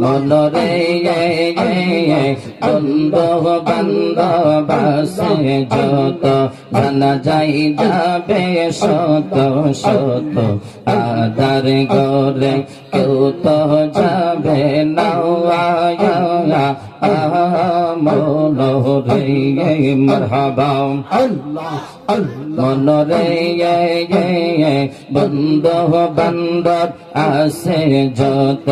মনরে বন্ধু বান্ধব আছে যত জানা যাই যাবে শত শত আদার ঘরে কেউ তো যাবে না মনরে মারহাবা মনরে বন্ধু বান্ধব আছে যত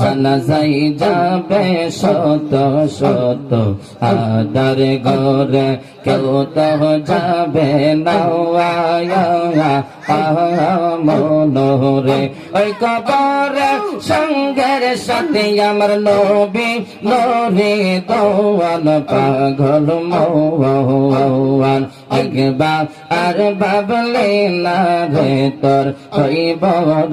জানা যাই যাবে শত শত আদার ঘরে কেউ তো যাবে না মনরে ওই কবরে সঙ্গের সাথে আমার নবী নরে দোয়ান পাগল মৌয়ান একবার আর বাবলে না রে তোর হইব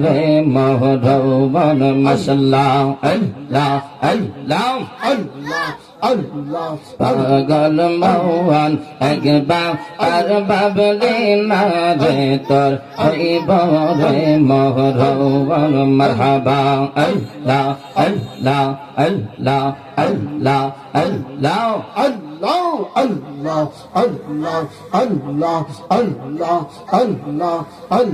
রে মহরৌবন মাশাল্লাহ আল্লাহ আল্লাহ আল্লাহ পাগল মৌয়ান একবার আর বাবলে না রে তোর হইব রে মহরৌবন মারহাবা আল্লাহ আল্লাহ আল্লাহ আল্লাহ আল্লাহ Allah, Allah, Allah, Allah, Allah, Allah, Allah, Allah.